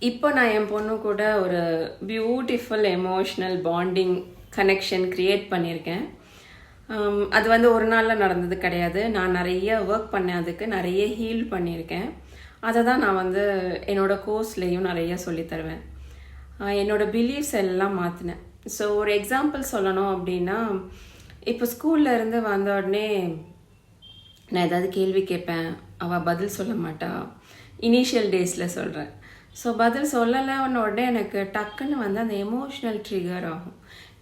இப்போ நான் என் பொண்ணு கூட ஒரு beautiful emotional bonding connection create பண்ணியிருக்கேன். அது வந்து ஒரு நாளில் நடந்தது கிடையாது. நான் நிறைய ஒர்க் பண்ணேன், அதுக்கு நிறைய ஹீல் பண்ணியிருக்கேன். அதை தான் நான் வந்து என்னோடய கோர்ஸ்லேயும் நிறைய சொல்லித்தருவேன். என்னோடய பிலீஃப்ஸ் எல்லாம் மாற்றினேன். ஸோ ஒரு எக்ஸாம்பிள் சொல்லணும் அப்படின்னா, இப்போ ஸ்கூல்ல இருந்து வந்த உடனே நான் ஏதாவது கேள்வி கேட்பேன், அவள் பதில் சொல்ல மாட்டா. இனிஷியல் டேஸில் சொல்கிறேன். ஸோ பதில் சொல்லலைன்னு உடனே எனக்கு டக்குன்னு வந்து அந்த எமோஷ்னல் ட்ரிகர் ஆகும்.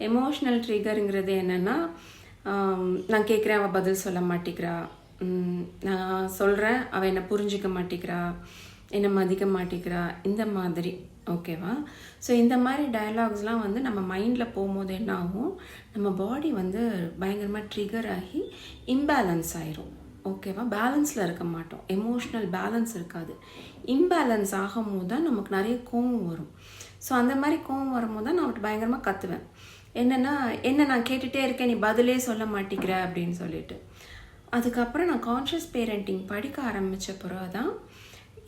எமோஷ்னல் ட்ரிகருங்கிறது என்னென்னா, நான் கேட்குறேன், அவள் பதில் சொல்ல மாட்டேங்கிறா. நான் சொல்கிறேன், அவள் என்னை புரிஞ்சிக்க மாட்டேங்கிறா, என்னை மதிக்க மாட்டேங்கிறா, இந்த மாதிரி. ஓகேவா? ஸோ இந்த மாதிரி டயலாக்ஸ்லாம் வந்து நம்ம மைண்டில் போகும்போது என்ன ஆகும், நம்ம பாடி வந்து பயங்கரமாக ட்ரிகர் ஆகி இம்பேலன்ஸ் ஆயிரும். ஓகேவா? பேலன்ஸில் இருக்க மாட்டோம். எமோஷ்னல் பேலன்ஸ் இருக்காது. இம்பேலன்ஸ் ஆகும்போது தான் நமக்கு நிறைய கோவம் வரும். ஸோ அந்த மாதிரி கோவம் வரும்போது தான் நான் அவர்கிட்ட பயங்கரமாக கத்துவேன். என்னென்னா, என்ன நான் கேட்டுகிட்டே இருக்கேன், நீ பதிலே சொல்ல மாட்டேங்கிற அப்படின்னு சொல்லிட்டு. அதுக்கப்புறம் நான் கான்ஷியஸ் பேரண்டிங் படிக்க ஆரம்பித்த பிறகு தான்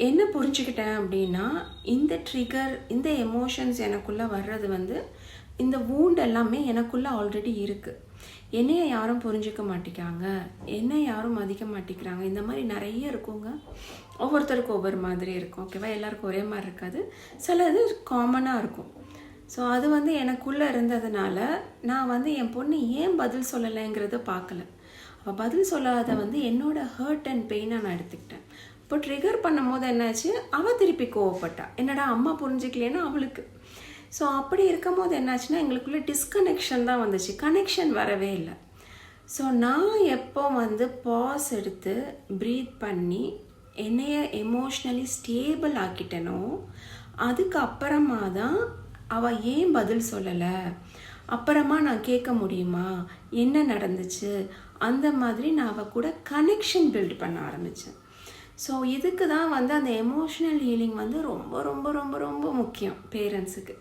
என்ன புரிஞ்சுக்கிட்டேன் அப்படின்னா, இந்த ட்ரிகர், இந்த எமோஷன்ஸ் எனக்குள்ளே வர்றது வந்து இந்த வூண்ட் எல்லாமே எனக்குள்ளே ஆல்ரெடி இருக்குது. என்னைய யாரும் புரிஞ்சிக்க மாட்டேங்கிறாங்க, என்னை யாரும் மதிக்க மாட்டேங்கிறாங்க, இந்த மாதிரி நிறைய இருக்குங்க. ஒவ்வொருத்தருக்கும் ஒவ்வொரு மாதிரி இருக்கும். ஓகேவா? எல்லாருக்கும் ஒரே மாதிரி இருக்காது. சிலது காமனாக இருக்கும். ஸோ அது வந்து எனக்குள்ளே இருந்ததுனால நான் வந்து என் பொண்ணு ஏன் பதில் சொல்லலைங்கிறத பார்க்கல. அவள் பதில் சொல்லாத வந்து என்னோட ஹர்ட் அண்ட் பெயினாக நான் எடுத்துக்கிட்டேன். இப்போ ட்ரிகர் பண்ணும் போது என்னாச்சு, அவள் திருப்பி கோவப்பட்டா. என்னடா அம்மா புரிஞ்சிக்கலன்னா அவளுக்கு. ஸோ அப்படி இருக்கும் போது என்னாச்சுன்னா, எங்களுக்குள்ளே டிஸ்கனெக்ஷன் தான் வந்துச்சு, கனெக்ஷன் வரவே இல்லை. ஸோ நான் எப்போ வந்து பாஸ் எடுத்து ப்ரீத் பண்ணி என்னைய எமோஷ்னலி ஸ்டேபிள் ஆக்கிட்டேனோ, அதுக்கப்புறமா தான் அவள் ஏன் பதில் சொல்லலை, அப்புறமா நான் கேட்க முடியுமா, என்ன நடந்துச்சு, அந்த மாதிரி நான் அவள் கூட கனெக்ஷன் பில்ட் பண்ண ஆரம்பித்தேன். ஸோ இதுக்கு தான் வந்து அந்த எமோஷ்னல் ஹீலிங் வந்து ரொம்ப ரொம்ப ரொம்ப ரொம்ப முக்கியம் பேரண்ட்ஸுக்கு.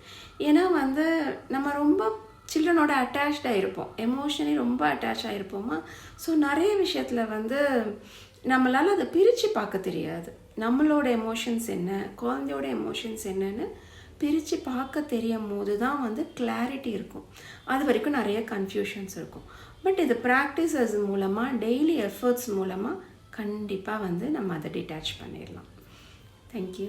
ஏன்னா வந்து நம்ம ரொம்ப சில்ட்ரனோட அட்டாச்சாக இருப்போம், எமோஷனலி ரொம்ப அட்டாச் ஆகிருப்போமா. ஸோ நிறைய விஷயத்தில் வந்து நம்மளால் அதை பிரித்து பார்க்க தெரியாது. நம்மளோட எமோஷன்ஸ் என்ன, குழந்தையோட எமோஷன்ஸ் என்னன்னு பிரித்து பார்க்க தெரியும் போது தான் வந்து கிளாரிட்டி இருக்கும். அது வரைக்கும் நிறைய கன்ஃபியூஷன்ஸ் இருக்கும். பட் இது ப்ராக்டிசஸ் மூலமாக, டெய்லி எஃபர்ட்ஸ் மூலமாக கண்டிப்பாக வந்து நம்ம அதை டிட்டாச் பண்ணிடலாம். தேங்க்யூ.